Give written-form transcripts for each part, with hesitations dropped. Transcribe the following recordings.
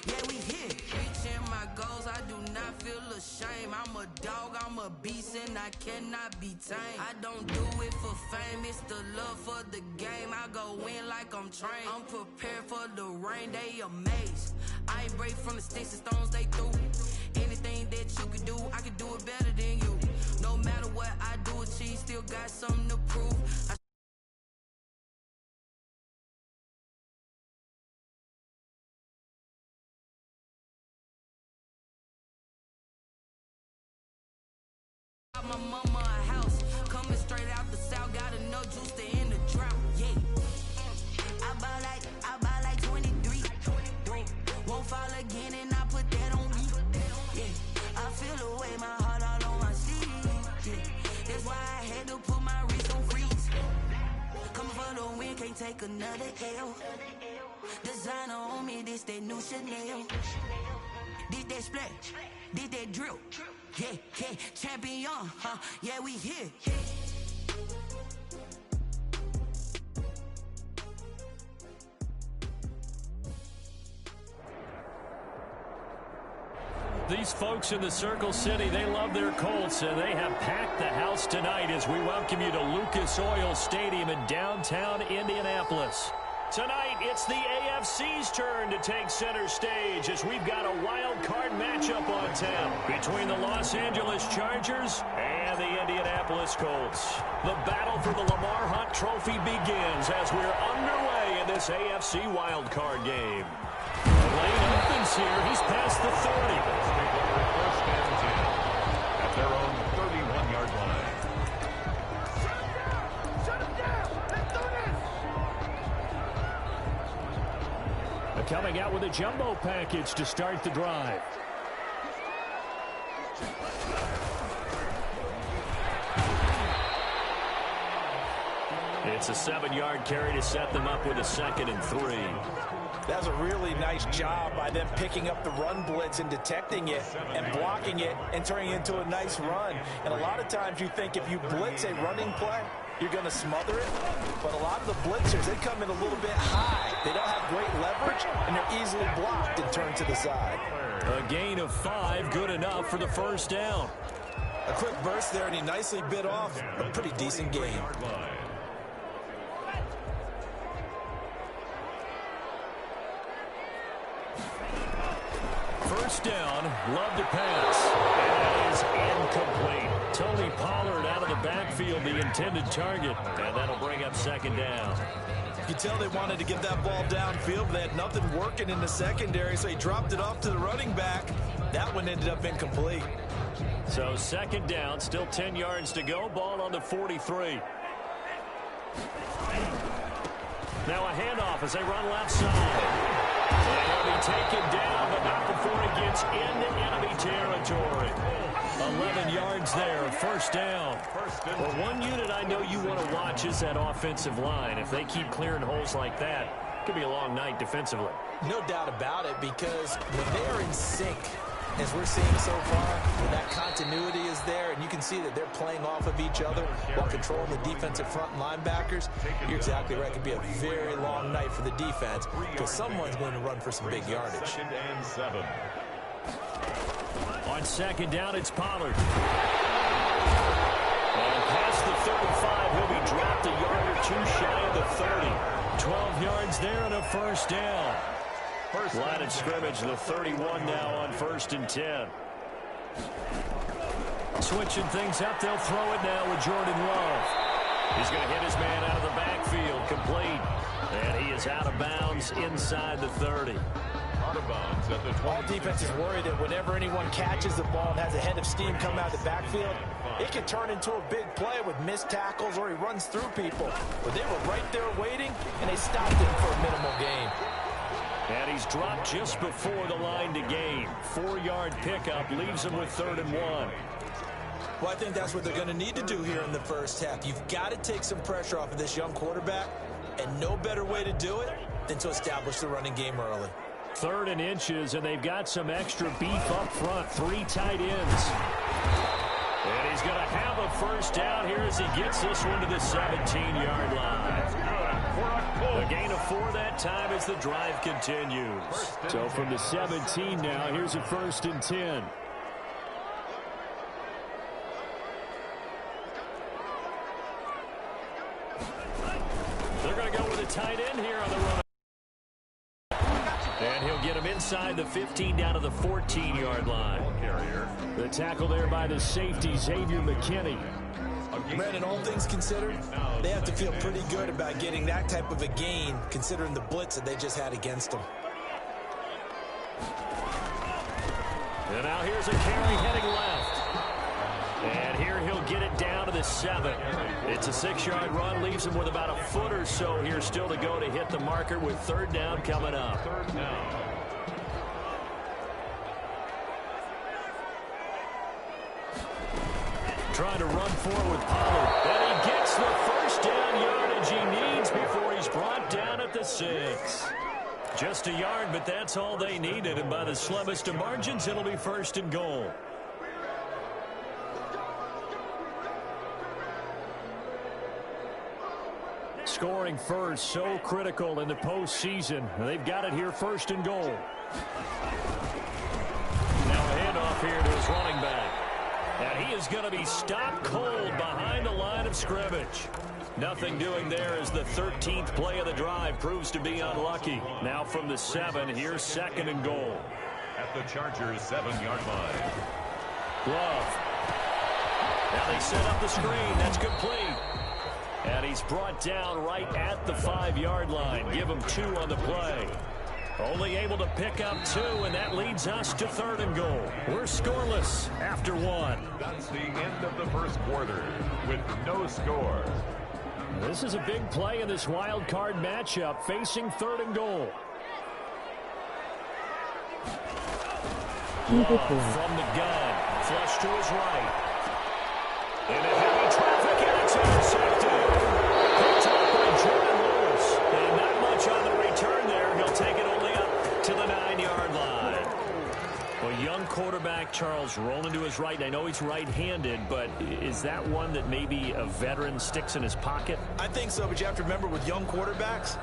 Yeah, we here. Reaching my goals, I do not feel ashamed. I'm a dog, I'm a beast, and I cannot be tamed. I don't do it for fame, it's the love for the game. I go in like I'm trained. I'm prepared for the rain, they amazed. I ain't break from the sticks and stones they threw. Anything that you can do, I can do it better than you. No matter what I do, achieve, still got something to prove. My mama a house, coming straight out the south, got enough juice to end the drought. Yeah, I buy like 23. Won't fall again, and I put that on me. Yeah, I feel the way, my heart all on my sleeve. Yeah, that's why I had to put my wrist on freeze. Coming for the win, can't take another L. Designer on me, this that new Chanel. This that splash, this that drill. Yeah, champion, yeah, we here. These folks in the Circle City, they love their Colts, and they have packed the house tonight as we welcome you to Lucas Oil Stadium in downtown Indianapolis. Tonight, it's the AFC's turn to take center stage as we've got a wild card matchup on tap between the Los Angeles Chargers and the Indianapolis Colts. The battle for the Lamar Hunt Trophy begins as we're underway in this AFC wild card game. Lane opens here. He's past the 30. First and 10 at their own 31-yard line. Coming out with a jumbo package to start the drive. It's a 7-yard carry to set them up with a 2nd and 3. That's a really nice job by them picking up the run blitz and detecting it and blocking it and turning it into a nice run. And a lot of times you think if you blitz a running play, you're going to smother it. But a lot of the blitzers, they come in a little bit high. They don't have great leverage, and they're easily blocked and turned to the side. A gain of 5, good enough for the first down. A quick burst there, and he nicely bit off a pretty decent gain. First down, love to pass. And that is incomplete. Tony Pollard out of the backfield, the intended target. And that'll bring up 2nd down. You tell they wanted to get that ball downfield, but they had nothing working in the secondary, so he dropped it off to the running back. That one ended up incomplete. So 2nd down, still 10 yards to go. Ball on the 43. Now a handoff as they run left side. And he'll be taken down, but not before he gets into enemy territory. 11 yards there, first down. Well, one unit I know you want to watch is that offensive line. If they keep clearing holes like that, it could be a long night defensively. No doubt about it, because when they're in sync, as we're seeing so far, when that continuity is there, and you can see that they're playing off of each other while controlling the defensive front linebackers, you're exactly right. It could be a very long night for the defense because someone's going to run for some big yardage. 2nd and 7. On 2nd down, it's Pollard. And past the 35, he'll be dropped a yard or 2 shy of the 30. 12 yards there and a first down. Line of scrimmage, the 31 now on 1st and 10. Switching things up, they'll throw it now with Jordan Love. He's going to hit his man out of the backfield, complete. And he is out of bounds inside the 30. Out of bounds at the 20. All defense is worried that whenever anyone catches the ball and has a head of steam come out of the backfield, it can turn into a big play with missed tackles or he runs through people. But they were right there waiting, and they stopped him for a minimal gain. And he's dropped just before the line to gain. 4-yard pickup leaves him with 3rd and 1. Well, I think that's what they're going to need to do here in the first half. You've got to take some pressure off of this young quarterback, and no better way to do it than to establish the running game early. 3rd and inches, and they've got some extra beef up front. 3 tight ends. And he's going to have a first down here as he gets this one to the 17-yard line. A gain of 4 that time as the drive continues. So from the 17 now, here's a 1st and 10. They're going to go with a tight end here on the run. And he'll get him inside the 15 down to the 14-yard line. The tackle there by the safety, Xavier McKinney. Brandon, all things considered, they have to feel pretty good about getting that type of a gain, considering the blitz that they just had against them. And now here's a carry heading left. And here he'll get it down to the 7. It's a 6-yard run, leaves him with about a foot or so here still to go to hit the marker with 3rd down coming up. 3rd down. Trying to run forward with Pollard. And he gets the 1st down yardage he needs before he's brought down at the 6. Just a yard, but that's all they needed. And by the slimmest of margins, it'll be 1st and goal. Scoring first, so critical in the postseason. They've got it here, 1st and goal. Now a handoff here to his running back. And he is going to be stopped cold behind the line of scrimmage. Nothing doing there as the 13th play of the drive proves to be unlucky. Now from the 7, here's 2nd and goal. At the Chargers' 7-yard line. Glove. Now they set up the screen. That's complete. And he's brought down right at the 5-yard line. Give him 2 on the play. Only able to pick up 2, and that leads us to 3rd and goal. We're scoreless after 1. That's the end of the first quarter with no score. This is a big play in this wild card matchup, facing 3rd and goal. From the gun, flush to his right. And a heavy traffic, and it's intercepted. Picked up by Jordan Lewis. And not much on the return there. He'll take it only up to the 9-yard line. Well, young quarterback Charles rolling to his right. I know he's right-handed, but is that one that maybe a veteran sticks in his pocket? I think so, but you have to remember with young quarterbacks,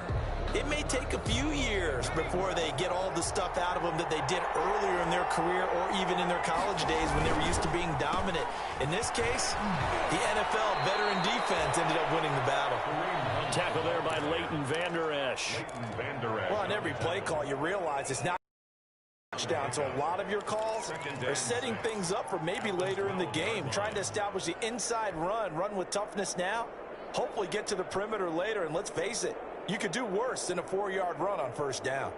it may take a few years before they get all the stuff out of them that they did earlier in their career or even in their college days when they were used to being dominant. In this case, the NFL veteran defense ended up winning the battle. Tackle there by Leighton Vander Esch. Well, on every play call, you realize it's not a touchdown, so a lot of your calls are setting things up for maybe later in the game, trying to establish the inside run with toughness now, hopefully get to the perimeter later, and let's face it, you could do worse than a 4-yard run on 1st down.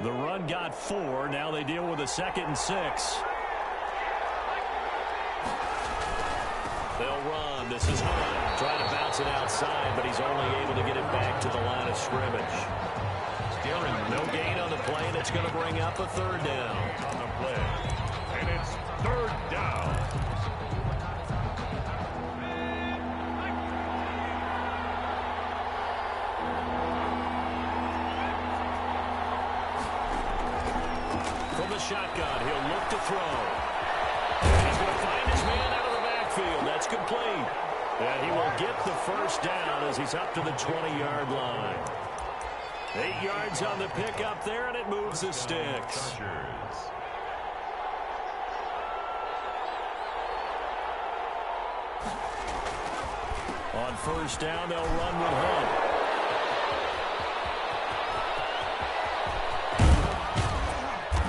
The run got 4. Now they deal with a 2nd and 6. They'll run. This is Hunt. Trying to bounce it outside, but he's only able to get it back to the line of scrimmage. No gain on the play, and it's going to bring up a 3rd down. On the play. And it's 3rd down. From the shotgun, he'll look to throw. And he's going to find his man out of the backfield. That's complete. And he will get the 1st down as he's up to the 20-yard line. 8 yards on the pickup there, and it moves the sticks. Chargers. On 1st down, they'll run with Hunt.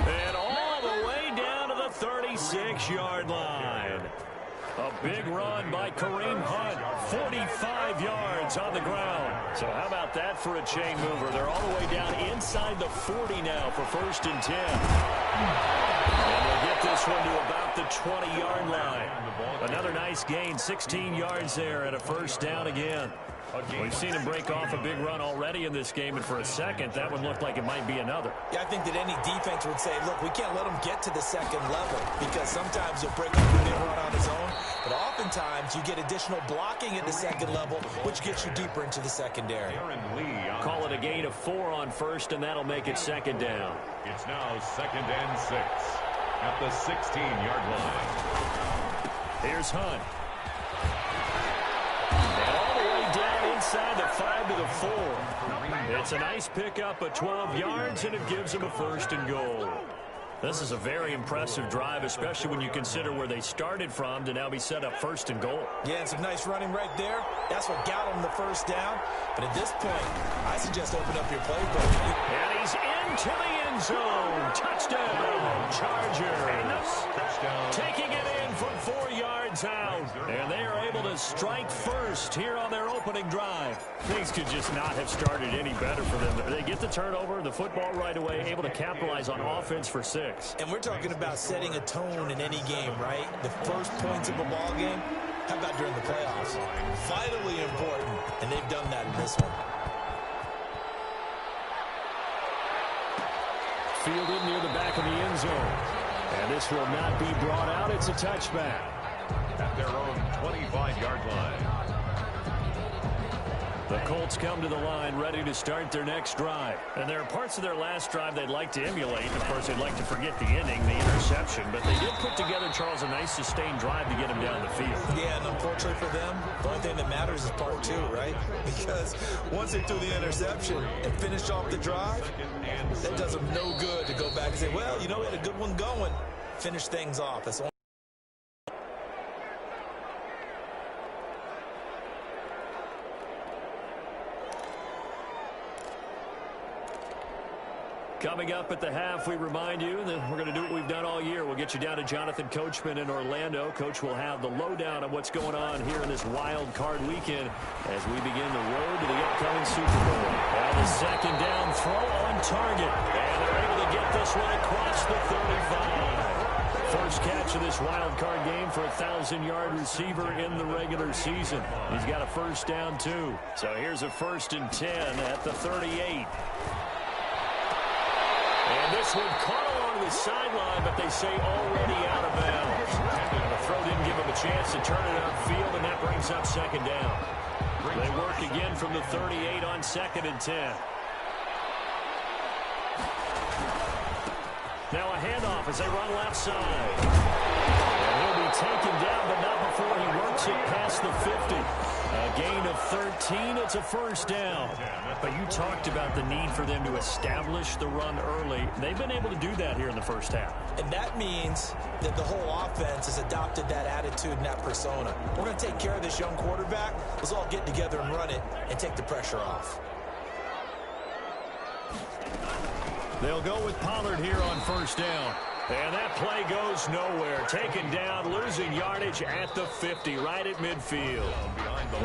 And all the way down to the 36-yard line. A big run by Kareem Hunt. 45 yards on the ground. So how about that for a chain mover? They're all the way down inside the 40 now for 1st and 10. And they'll get this one to about the 20-yard line. Another nice gain, 16 yards there, and a 1st down again. We've seen him break off a big run already in this game, and for a second, that one looked like it might be another. Yeah, I think that any defense would say, look, we can't let him get to the 2nd level because sometimes he'll break up a big run on his own, but oftentimes you get additional blocking at the 2nd level, which gets you deeper into the secondary. Call it a gain of 4 on 1st, and that'll make it 2nd down. It's now 2nd and 6 at the 16-yard line. Here's Hunt. And all the way down inside the 5 to the 4. It's a nice pickup of 12 yards, and it gives them a 1st and goal. This is a very impressive drive, especially when you consider where they started from to now be set up 1st and goal. Yeah, and some nice running right there. That's what got them the 1st down. But at this point, I suggest open up your playbook. And he's into the end zone. Touchdown, Chargers. Touchdown. Taking it in from 4 yards out. And they are able to strike first here on their opening drive. Things could just not have started any better for them. They get the turnover, the football right away, able to capitalize on offense for 6. And we're talking about setting a tone in any game, right? The first points of a ball game. How about during the playoffs? Vitally important, and they've done that in this one. Fielded near the back of the end zone. And this will not be brought out. It's a touchback. At their own 25-yard line. The Colts come to the line ready to start their next drive. And there are parts of their last drive they'd like to emulate. Of course, they'd like to forget the ending, the interception. But they did put together, Charles, a nice sustained drive to get him down the field. Yeah, and unfortunately for them, the only thing that matters is part 2, right? Because once they threw the interception and finished off the drive, that does them no good to go back and say, well, you know, we had a good one going. Finish things off. That's all. Coming up at the half, we remind you that we're going to do what we've done all year. We'll get you down to Jonathan Coachman in Orlando. Coach will have the lowdown of what's going on here in this wild card weekend as we begin the road to the upcoming Super Bowl. And the 2nd down throw on target. And they're able to get this one across the 35. First catch of this wild card game for a 1,000-yard receiver in the regular season. He's got a 1st down, too. So here's a 1st and 10 at the 38. And this one caught along the sideline, but they say already out of bounds. And the throw didn't give him a chance to turn it upfield, and that brings up 2nd down. They work again from the 38 on 2nd and 10. Now a handoff as they run left side. And he'll be taken down, but not before he works it past the 50. A gain of 13. It's a 1st down. But you talked about the need for them to establish the run early. They've been able to do that here in the 1st half. And that means that the whole offense has adopted that attitude and that persona. We're going to take care of this young quarterback. Let's all get together and run it and take the pressure off. They'll go with Pollard here on 1st down. And that play goes nowhere. Taken down, losing yardage at the 50, right at midfield.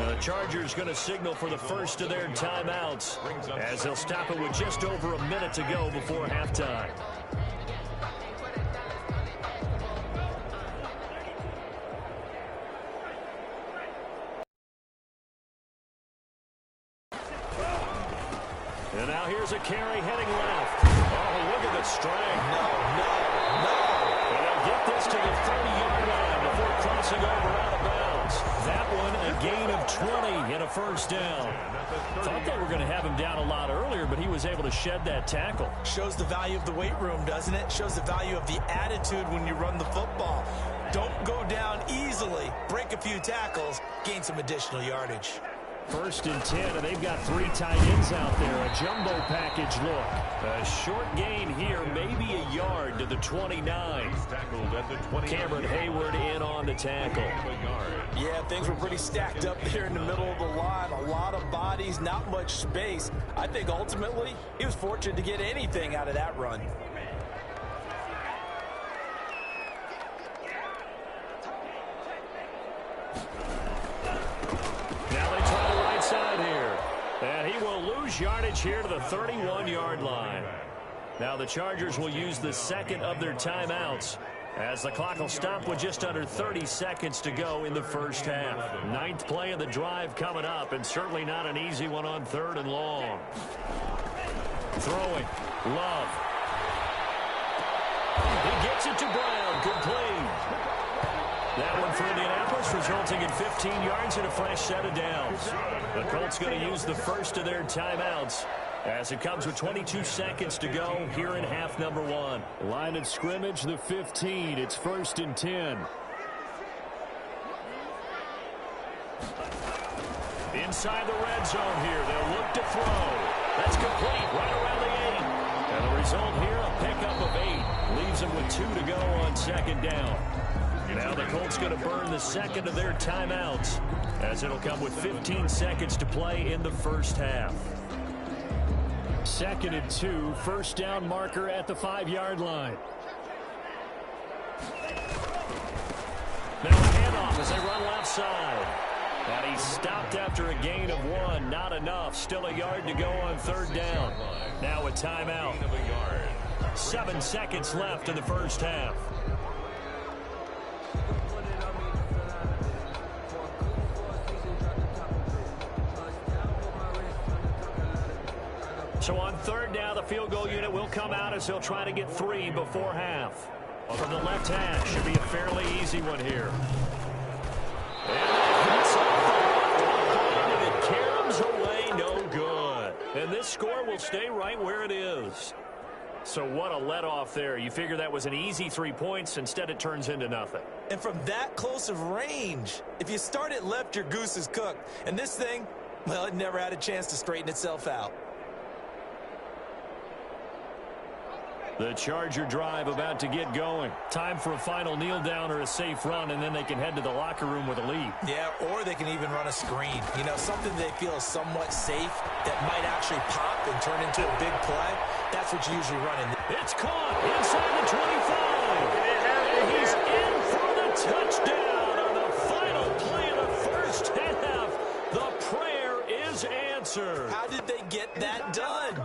The Chargers going to signal for the first of their timeouts as they'll stop it with just over a minute to go before halftime. And now here's a carry heading left. Oh, look at the strength. No. And they'll get this to the 30-yard line before crossing over out of bounds. That one a gain of 20 and a 1st down. Thought they were going to have him down a lot earlier, but he was able to shed that tackle. Shows the value of the weight room, doesn't it? Shows the value of the attitude when you run the football. Don't go down easily. Break a few tackles. Gain some additional yardage. 1st and 10, and they've got 3 tight ends out there. A jumbo package look. A short gain here, maybe a yard to the 29. Tackled at the 20. Cameron Hayward in on the tackle. Yeah, things were pretty stacked up there in the middle of the line. A lot of bodies, not much space. I think ultimately he was fortunate to get anything out of that run. Yardage here to the 31-yard line. Now the Chargers will use the 2nd of their timeouts as the clock will stop with just under 30 seconds to go in the 1st half. 9th play of the drive coming up, and certainly not an easy one on 3rd and long. Throwing. Love. He gets it to Brown. Complete. That one for Indianapolis, resulting in 15 yards and a fresh set of downs. The Colts going to use the first of their timeouts as it comes with 22 seconds to go here in half number 1. Line of scrimmage, the 15. It's 1st and 10. Inside the red zone here. They'll look to throw. That's complete right around the 8. And the result here, a pickup of 8. Leaves them with 2 to go on second down. Now the Colts going to burn the second of their timeouts, as it'll come with 15 seconds to play in the first half. 2nd and 2, first down marker at the 5-yard line. Now a handoff as they run left side. And he's stopped after a gain of 1. Not enough. Still a yard to go on third down. Now a timeout. 7 seconds left in the first half. So on third down, the field goal unit will come out as they'll try to get 3 before half. From the left hash, should be a fairly easy one here. And hits off the left and it caroms away, no good. And this score will stay right where it is. So what a let-off there. You figure that was an easy 3 points. Instead, it turns into nothing. And from that close of range, if you start it left, your goose is cooked. And this thing, well, it never had a chance to straighten itself out. The Charger drive about to get going. Time for a final kneel down or a safe run, and then they can head to the locker room with a lead. Yeah, or they can even run a screen. You know, something they feel is somewhat safe that might actually pop and turn into a big play. That's what you usually run in. It's caught inside the 25. And he's in for the touchdown on the final play of the first half. The prayer is answered. How did they get that done?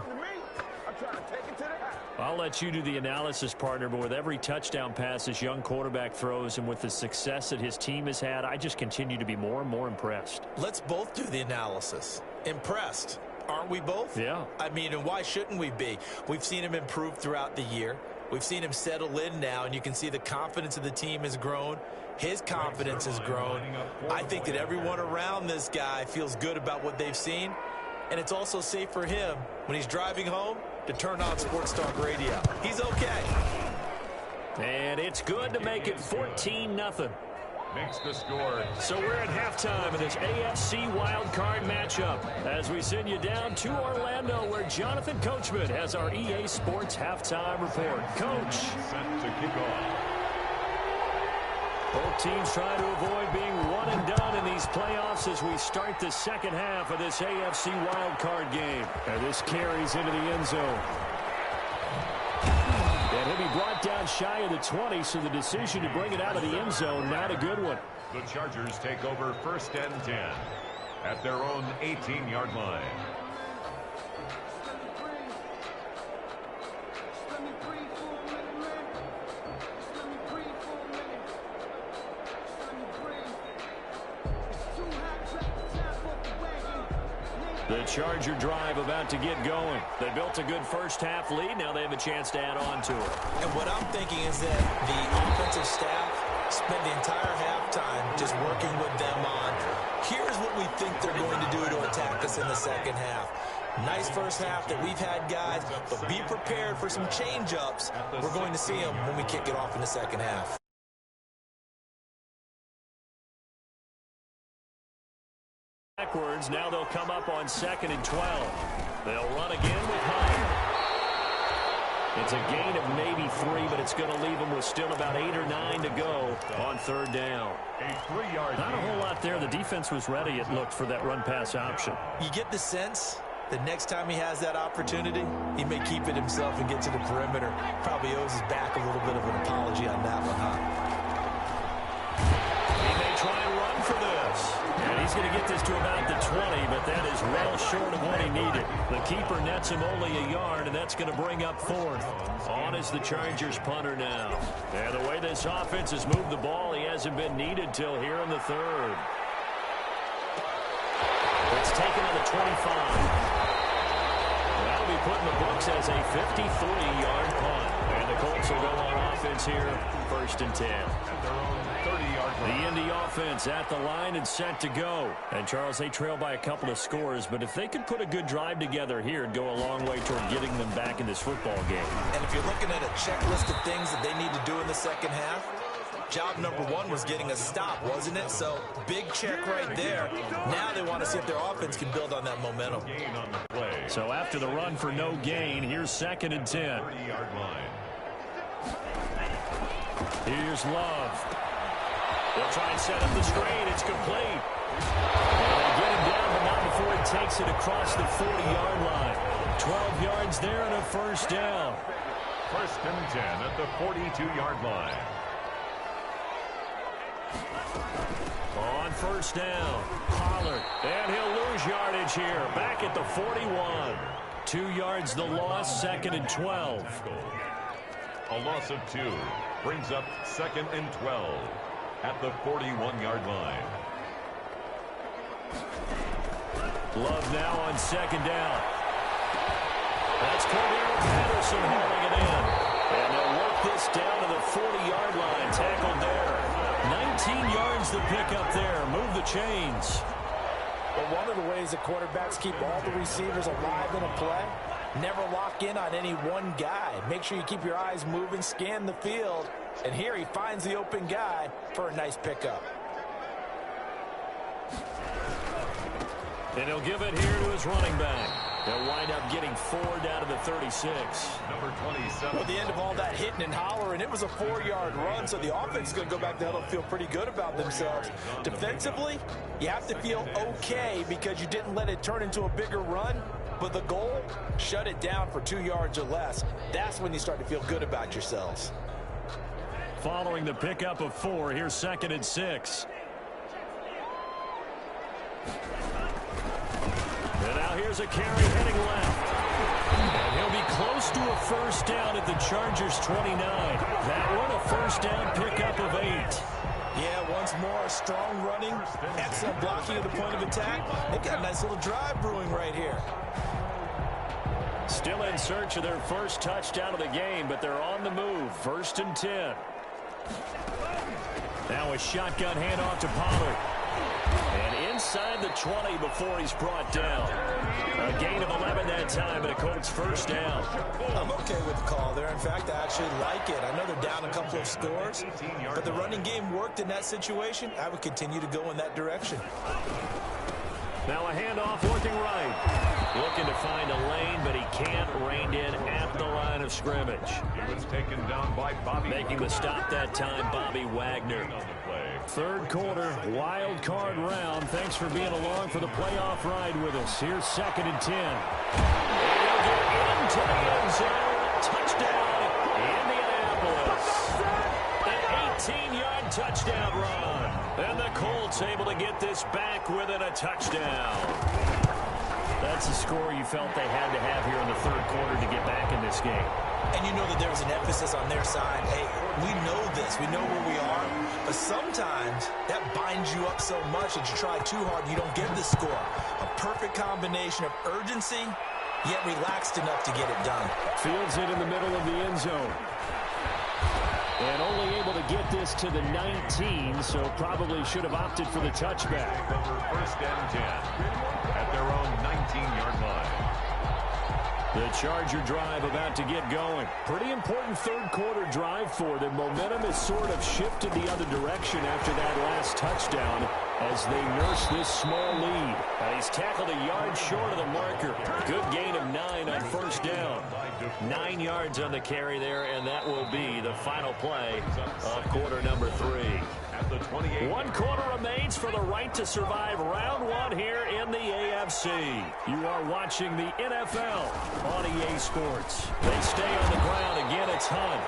I'll let you do the analysis, partner, but with every touchdown pass this young quarterback throws and with the success that his team has had, I just continue to be more and more impressed. Let's both do the analysis. Impressed. Aren't we both? Yeah. I mean, and why shouldn't we be? We've seen him improve throughout the year. We've seen him settle in now, and you can see the confidence of the team has grown. His confidence has grown. I think that everyone around this guy feels good about what they've seen, and it's also safe for him when he's driving home to turn on Sports Talk Radio. He's okay. And it's good to make it 14-0. Makes the score. So we're at halftime of this AFC wildcard matchup as we send you down to Orlando where Jonathan Coachman has our EA Sports halftime report. Coach. Set to kick off. Both teams trying to avoid being one and done in these playoffs as we start the second half of this AFC wildcard game. And this carries into the end zone. And he'll be brought down shy of the 20, so the decision to bring it out of the end zone, not a good one. The Chargers take over 1st and 10 at their own 18-yard line. The Charger drive about to get going. They built a good first half lead. Now they have a chance to add on to it. And what I'm thinking is that the offensive staff spent the entire halftime just working with them on, here's what we think they're going to do to attack us in the second half. Nice first half that we've had, guys, but be prepared for some change-ups. We're going to see them when we kick it off in the second half. Backwards, now they'll come up on 2nd and 12. They'll run again with Hunt. It's a gain of maybe 3, but it's going to leave them with still about 8 or 9 to go on third down. A 3-yard Not a whole lot there. The defense was ready, it looked, for that run-pass option. You get the sense that next time he has that opportunity, he may keep it himself and get to the perimeter. Probably owes his back a little bit of an apology on that one, huh? He may try and run for this. And he's going to get this to about the 20, but that is well short of what he needed. The keeper nets him only a yard, and that's going to bring up 4th. On is the Chargers punter now. And the way this offense has moved the ball, he hasn't been needed till here in the 3rd. It's taken on the 25. That'll be put in the books as a 53-yard punt. And the Colts will go on offense here, 1st and 10. at their own 30-yard The line. Indy offense at the line and set to go. And, Charles, they trail by a couple of scores, but if they could put a good drive together here, it'd go a long way toward getting them back in this football game. And if you're looking at a checklist of things that they need to do in the second half, Job number one was getting a stop, wasn't it? So big check right there. Now they want to see if their offense can build on that momentum. So after the run for no gain, here's 2nd and 10. 30-yard line. Here's Love. They'll try and set up the screen. It's complete. And they get him down, but not before he takes it across the 40-yard line. 12 yards there and a first down. 1st and 10 at the 42-yard line. On first down, Pollard. And he'll lose yardage here. Back at the 41. 2 yards the loss, 2nd and 12. A loss of 2 brings up 2nd and 12 at the 41-yard line. Love now on 2nd down. That's Cordero Patterson hauling it in. And they'll work this down to the 40-yard line. Tackled there. 19 yards to pick up there. Move the chains. Well, one of the ways that quarterbacks keep all the receivers alive in a play, never lock in on any one guy. Make sure you keep your eyes moving, scan the field. And here he finds the open guy for a nice pickup. And he'll give it here to his running back. They'll wind up getting 4 down to the 36. Number 27. Well, at the end of all that hitting and hollering, it was a 4-yard run, so the offense is going to go back to hell and feel pretty good about themselves. Defensively, you have to feel okay because you didn't let it turn into a bigger run. But the goal, shut it down for 2 yards or less. That's when you start to feel good about yourselves. Following the pickup of 4, here's 2nd and 6. And now here's a carry heading left. And he'll be close to a first down at the Chargers' 29. That one a first down pickup of 8. Yeah, once more, strong running, excellent blocking at the point of attack. They've got a nice little drive brewing right here. Still in search of their first touchdown of the game, but they're on the move. 1st and 10. Now a shotgun handoff to Pollard. And inside the 20 before he's brought down. A gain of 11 that time, and a Colts first down. I'm okay with the call there. In fact, I actually like it. I know they're down a couple of scores, but the running game worked in that situation. I would continue to go in that direction. Now a handoff looking right. Looking to find a lane, but he can't. Reined in at the line of scrimmage. He was taken down by Bobby. Making the stop that time, Bobby Wagner. 3rd quarter, wild card round. Thanks for being along for the playoff ride with us. Here's 2nd and 10. And he'll get into the end zone. Touchdown, Indianapolis. An 18-yard touchdown run. And the Colts able to get this back within a touchdown. That's a score you felt they had to have here in the 3rd quarter to get back in this game. And you know that there was an emphasis on their side. Hey, we know this. We know where we are. But sometimes that binds you up so much that you try too hard and you don't get the score. A perfect combination of urgency, yet relaxed enough to get it done. Fields it in the middle of the end zone. And only able to get this to the 19, so probably should have opted for the touchback. 1st and 10 at their own 19-yard line. The Charger drive about to get going. Pretty important 3rd quarter drive for them. Momentum has sort of shifted the other direction after that last touchdown as they nurse this small lead. And he's tackled a yard short of the marker. Good gain of 9 on first down. 9 yards on the carry there, and that will be the final play of quarter number 3. At the 28. 1 quarter remains for the right to survive round 1 here in the AFC. You are watching the NFL on EA Sports. They stay on the ground. Again, it's Hunt.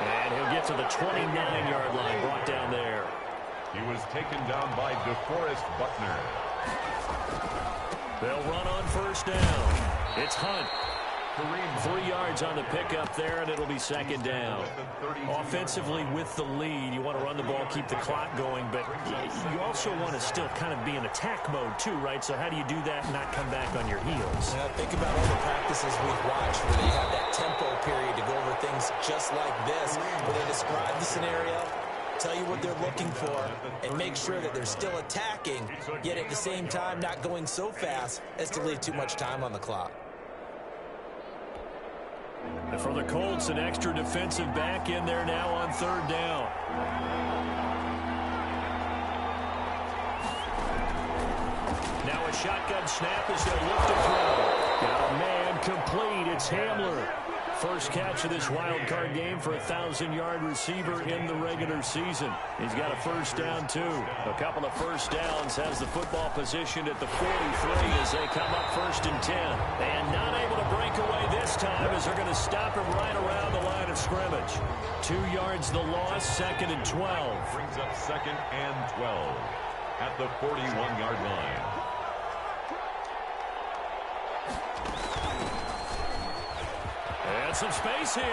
And he'll get to the 29-yard line, brought down there. He was taken down by DeForest Buckner. They'll run on first down. It's Hunt. 3 yards on the pickup there, and it'll be 2nd down. Offensively with the lead, you want to run the ball, keep the clock going, but you also want to still kind of be in attack mode too, right? So how do you do that and not come back on your heels? Yeah, think about all the practices we've watched where they have that tempo period to go over things just like this, where they describe the scenario, tell you what they're looking for, and make sure that they're still attacking, yet at the same time not going so fast as to leave too much time on the clock. And for the Colts, an extra defensive back in there now on 3rd down. a shotgun snap as they look to throw. Got a man complete. It's Hamler. First catch of this wild card game for a 1,000-yard receiver in the regular season. He's got a first down, too. A couple of first downs, has the football positioned at the 43 as they come up 1st and 10. And not able to break away this time as they're going to stop him right around the line of scrimmage. 2 yards the loss, 2nd and 12. Brings up 2nd and 12 at the 41-yard line. And some space here.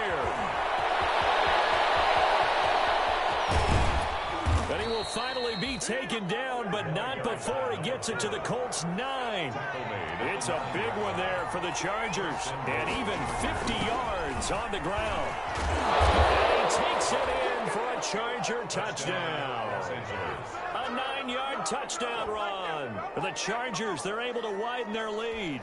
And he will finally be taken down, but not before he gets it to the Colts 9. It's a big one there for the Chargers. And even 50 yards on the ground. And he takes it in for a Charger touchdown. A 9-yard touchdown run. The Chargers, they're able to widen their lead.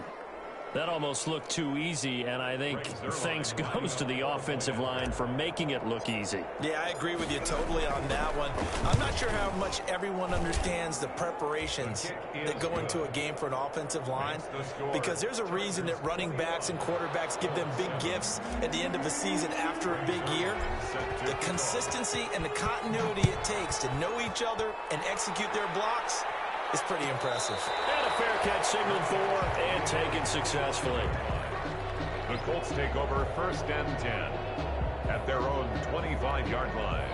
That almost looked too easy, and I think thanks goes to the offensive line for making it look easy. Yeah, I agree with you totally on that one. I'm not sure how much everyone understands the preparations that go into a game for an offensive line, because there's a reason that running backs and quarterbacks give them big gifts at the end of the season after a big year. The consistency and the continuity it takes to know each other and execute their blocks is pretty impressive. And a fair catch signaled for and taken successfully. The Colts take over 1st and 10 at their own 25-yard line.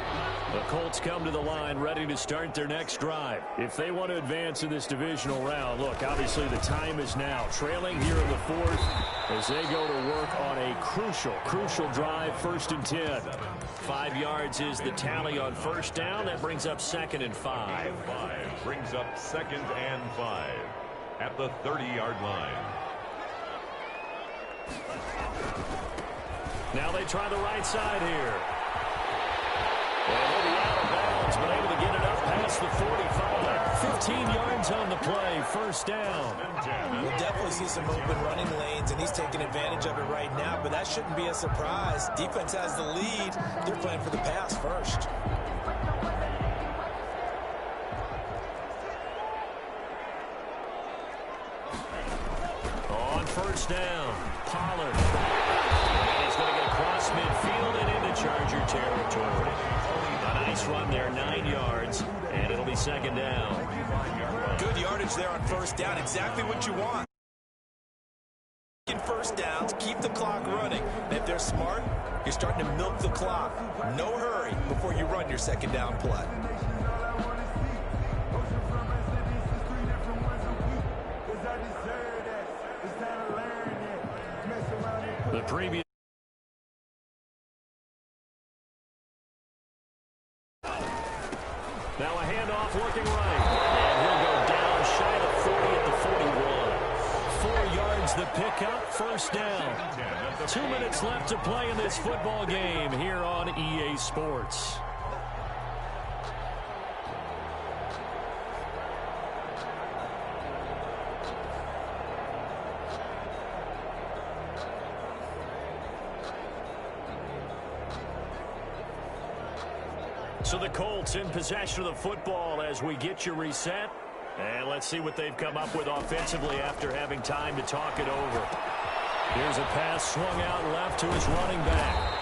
The Colts come to the line ready to start their next drive. If they want to advance in this divisional round, look, obviously the time is now. Trailing here in the 4th as they go to work on a crucial drive, 1st and 10. 5 yards is the tally on 1st down. That brings up 2nd and 5. Brings up 2nd and 5 at the 30-yard line. Now they try the right side here. And he'll be out of bounds, but able to get it up past the 45. 15 yards on the play, 1st down. We'll definitely see some open running lanes, and he's taking advantage of it right now, but that shouldn't be a surprise. Defense has the lead. They're playing for the pass first. On 1st down, Pollard. And he's going to get across midfield and into Charger territory. A nice run there, 9 yards, and it'll be 2nd down. Good yardage there on 1st down, exactly what you want. First downs, keep the clock running. And if they're smart, you're starting to milk the clock. No hurry before you run your 2nd down play. The previous. Now a handoff looking right. And he'll go down shy of 40 at the 41. 4 yards the pickup, 1st down. 2 minutes left to play in this football game here on EA Sports. So the Colts in possession of the football as we get you reset. And let's see what they've come up with offensively after having time to talk it over. Here's a pass swung out left to his running back.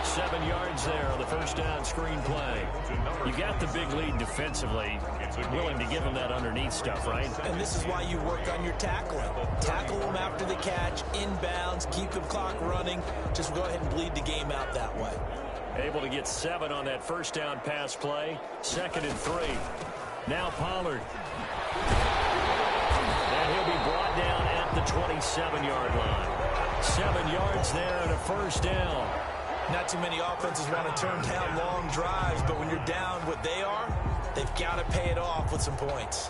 7 yards there on the 1st down screen play. You got the big lead defensively. Willing to give him that underneath stuff, right? And this is why you work on your tackling. Tackle them after the catch, inbounds, keep the clock running. Just go ahead and bleed the game out that way. Able to get 7 on that 1st down pass play. 2nd and 3. Now Pollard. And he'll be brought down at the 27-yard line. 7 yards there and a 1st down. Not too many offenses want to turn down long drives, but when you're down what they are, they've got to pay it off with some points.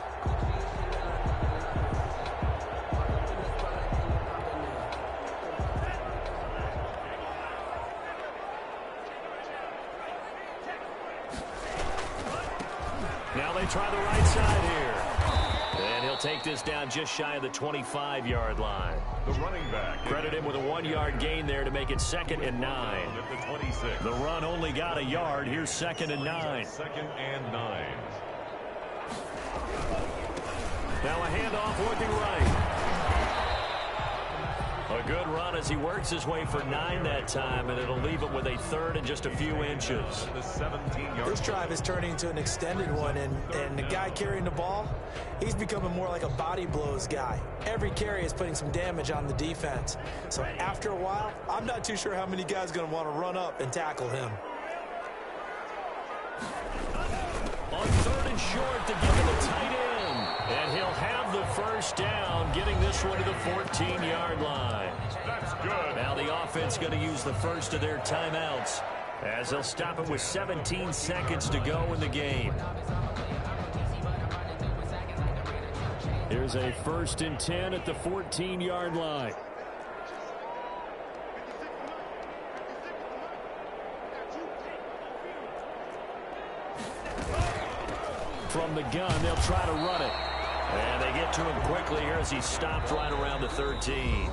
Now they try the right side here. And he'll take this down just shy of the 25-yard line. The running back. Credit him with a 1-yard gain there to make it 2nd and 9. At the 26. The run only got a yard. Here's 2nd and 9. 2nd and 9. Now a handoff looking right. A good run as he works his way for 9 that time, and it'll leave him with a third and just a few inches. This drive is turning into an extended one, and the guy carrying the ball, he's becoming more like a body blows guy. Every carry is putting some damage on the defense. So after a while, I'm not too sure how many guys are going to want to run up and tackle him. On 3rd and short to give him a tight end. And he'll have the first down, getting this one to the 14-yard line. That's good. Now the offense going to use the first of their timeouts as they'll stop it with 17 seconds to go in the game. Here's a 1st and 10 at the 14-yard line. From the gun, they'll try to run it. And they get to him quickly here as he stopped right around the 13.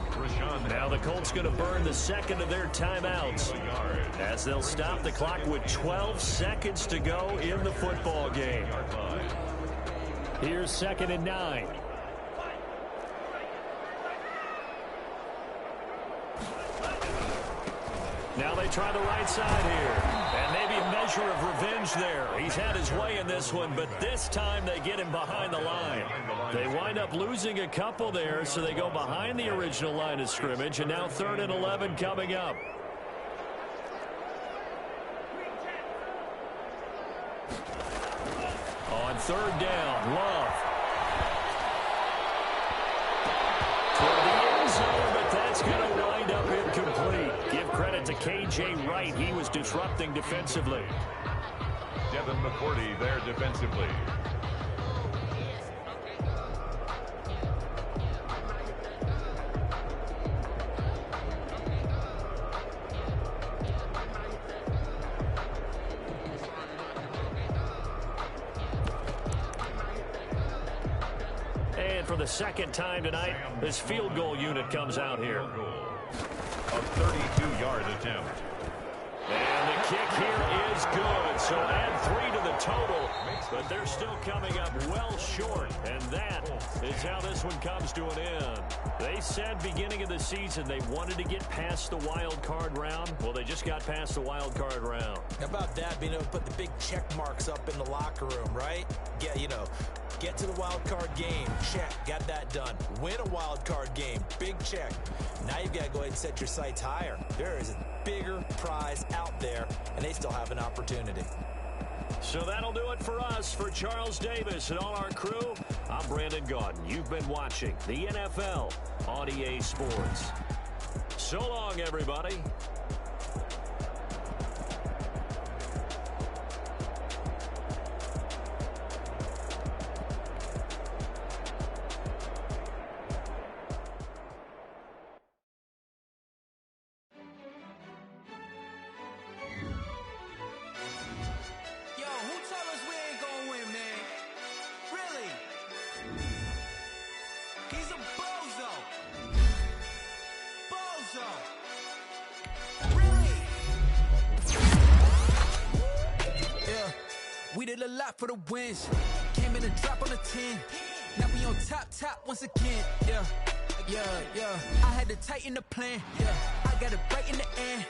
Now the Colts going to burn the second of their timeouts as they'll stop the clock with 12 seconds to go in the football game. Here's 2nd and 9. Now they try the right side here. And maybe a measure of revenge there. He's had his way in this one, but this time they get him behind the line. They wind up losing a couple there, so they go behind the original line of scrimmage, and now 3rd and 11 coming up. On 3rd down, Love. Toward the end zone, but that's going to wind up incomplete. Give credit to K.J. Wright. He was disrupting defensively. Devin McCourty there defensively. And for the second time tonight, this field goal unit comes out here. A 32-yard attempt. And the kick here is good. So add 3 to the total, but they're still coming up well short. And that is how this one comes to an end. They said beginning of the season they wanted to get past the wild card round. Well, they just got past the wild card round. How about that, being able to put the big check marks up in the locker room, right? Yeah, you know, get to the wild card game, check, got that done. Win a wild card game, big check. Now you've got to go ahead and set your sights higher. There is a bigger prize out there, and they still have an opportunity. So that'll do it for us. For Charles Davis and all our crew, I'm Brandon Gaudin. You've been watching the NFL on EA Sports. So long, everybody. For the wins, came in and drop on the 10. Now we on top once again. Yeah. I had to tighten the plan. Yeah, I got it right in the end.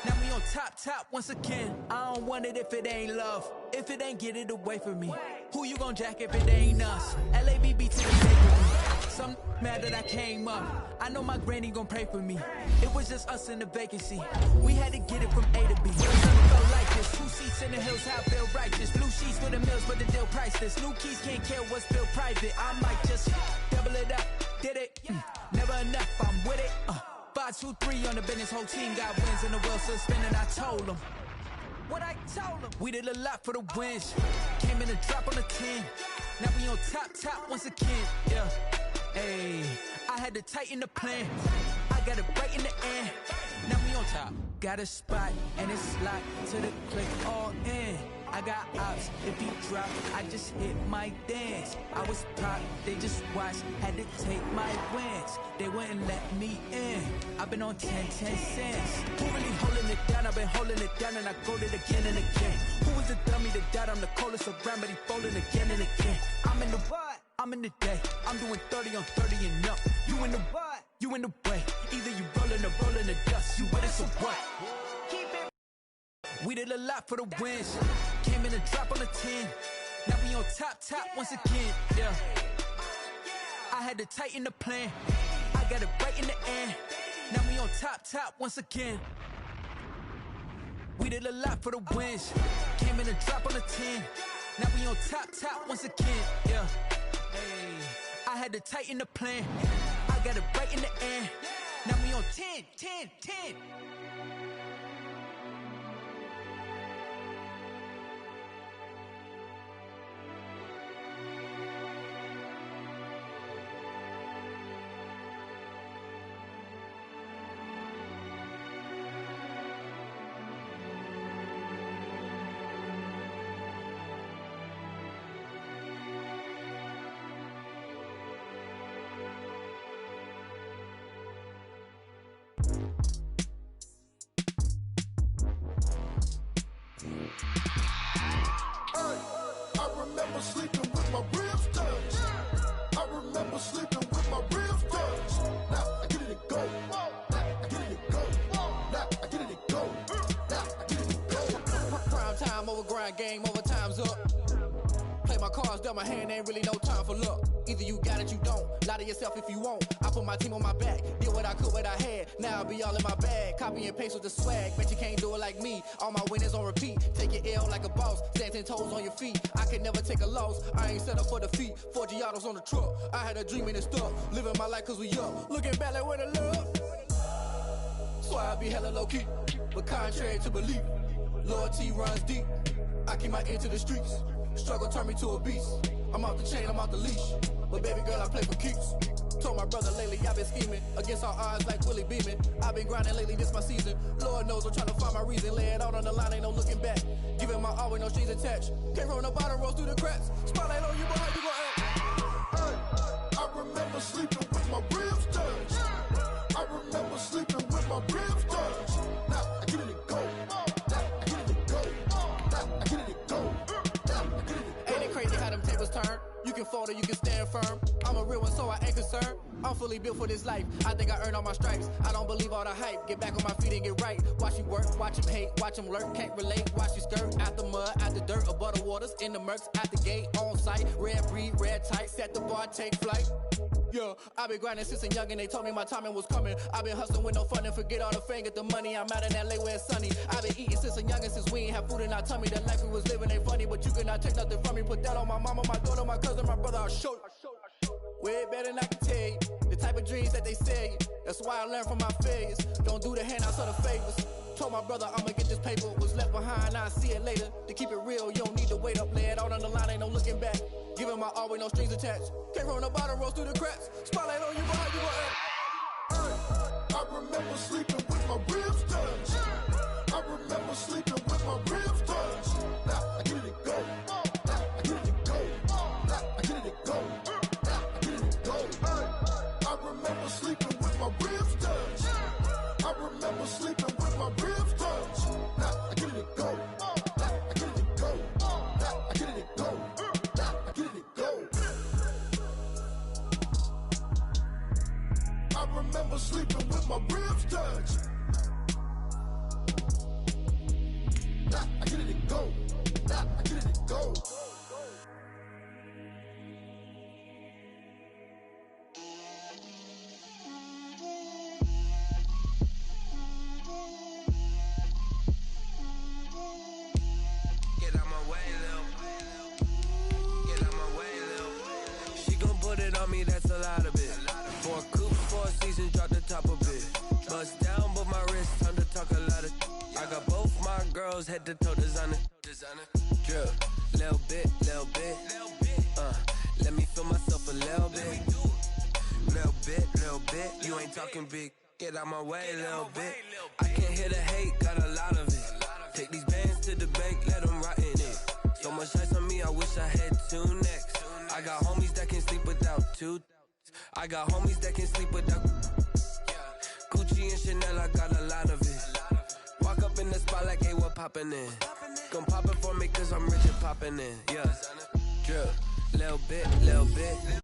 Now we on top once again. I don't want it if it ain't love. If it ain't, get it away from me. Who you gon' jack if it ain't us? LABB to the bakery. Some mad that I came up. I know my granny gon' pray for me. It was just us in the vacancy. We had to get it from A to B. Never felt like this. 2 seats in the hills, how I feel righteous. Blue sheets for the mills, but the deal priceless. New keys can't care what's still private. I might just double it up. Did it? Never enough. I'm with it. 5, 2, 3 on the business. Whole team got wins and the wheel still spinning. I told them. What I told them. We did a lot for the wins. Came in and drop on the 10. Now we on top once again. Yeah. Hey, I had to tighten the plan. I got it right in the end. Now we on top. Got a spot and it's locked to the click all in. I got ops, if he drop, I just hit my dance. I was top, they just watched, had to take my wins. They wouldn't let me in. I've been on 10 cents. Who really holding it down? I've been holding it down and I go it again and again. Who was the dummy that died? I'm the coldest around, but he folding again and again. I'm in the what? I'm in the day, I'm doing 30 on 30 and up. You in the what? You in the way. Either you rolling the dust. You with it, so what? We did a lot for the wins. Came in a drop on the 10. Now we on top once again, yeah. I had to tighten the plan. I got it right in the end. Now we on top once again. We did a lot for the wins. Came in a drop on the 10. Now we on top once again, yeah. Hey, I had to tighten the plan. I got it right in the end. Now we on 10. Sleeping with my ribs touched. I remember sleeping with my ribs touched. Now I get it to go. Now I get it to go. Now I get it to go. Now I get it to go. Prime time over grind game, over time's up. Play my cards, dealt my hand, ain't really no time for luck. Either you got it, you don't. Lie to yourself if you won't. I put my team on my back, did what I could, what I had. Now I'll be all in my bag. Copy and paste with the swag. Bet you can't do it like me. All my winners on repeat. Take your L like a boss. Stand 10 toes on your feet. I can never take a loss. I ain't set up for defeat. 4 Giottos on the truck. I had a dream and it stuck. Living my life cause we up. Looking back like where the love. So I be hella low key. But contrary to belief, loyalty runs deep. I keep my ear to the streets. Struggle turned me to a beast. I'm off the chain, I'm off the leash. But baby girl, I play for keeps. Told my brother lately, I've been scheming. Against all odds like Willie Beeman. I've been grinding lately, this my season. Lord knows I'm trying to find my reason. Lay it out on the line, ain't no looking back. Giving my all with no strings attached. Came from the bottom, rose through the cracks. Spotlight on you, boy, how you gon' act? Hey, I remember sleeping with my ribs touched. I remember sleeping with my ribs touched. Now I get it to go. Now I get it to go. Now I get it to go. Now I get it to go. Ain't it crazy how them tables turn? You can fold or you can stand firm. I'm a real one, so I ain't concerned. I'm fully built for this life. I think I earned all my stripes. I don't believe all the hype. Get back on my feet and get right. Watch you work, watch him hate, watch him lurk. Can't relate, watch you skirt. Out the mud, out the dirt, above the waters, in the murks, at the gate, on site. Red breed, red tight, set the bar, take flight. Yeah, I been grinding since a young and they told me my timing was coming. I been hustling with no fun and forget all the fame, get the money. I'm out in LA where it's sunny. I been eating since a young and since we ain't have food in our tummy. The life we was living ain't funny, but you cannot take nothing from me. Put that on my mama, my daughter, my cousin, my brother, I'll show you. Way better than I can tell you. The type of dreams that they sell you. That's why I learned from my failures. Don't do the handouts or the favors. Told my brother I'ma get this paper. Was left behind, I'll see it later. To keep it real, you don't need to wait up. Lay it out on the line, ain't no looking back. Giving my all with no strings attached. Came from the bottom, rose through the cracks. Spotlight on you, boy, how you gon' act? I remember sleeping with my ribs touched. I remember sleeping with my ribs touched. Now I get it to go. Now I get it to go. Now I get it to go. Now I get it to go. I remember sleeping with my ribs touched. I remember sleeping with my ribs touched. Now I get it to go. Now I get it to go. Now I get it to go. Now I get it to go. I remember sleeping with my ribs touched. Now I get it to go. Now I get it to go. Get out my way, Lil. Get out my way, Lil. She gon' put it on me, that's a lot of it. 4 coops, 4 seasons, drop the top of it. Bust down, but my wrist, time to talk a lot of. I got both my girls head to toe designer. Drip, little bit, little bit. Let me feel myself a little bit. Little bit. You ain't talking big. Get out my way, little bit. I can't hear the hate, got a lot of it. Take these bands to the bank, let them rot in it. So much ice on me, I wish I had 2 necks. I got homies that can sleep without 2. I got homies that can sleep without Gucci and Chanel, I got a lot of it. Walk up in the spot like, hey, what poppin' in? Gon' pop it for me cause I'm rich and poppin' in, yeah. Drip, little bit, little bit.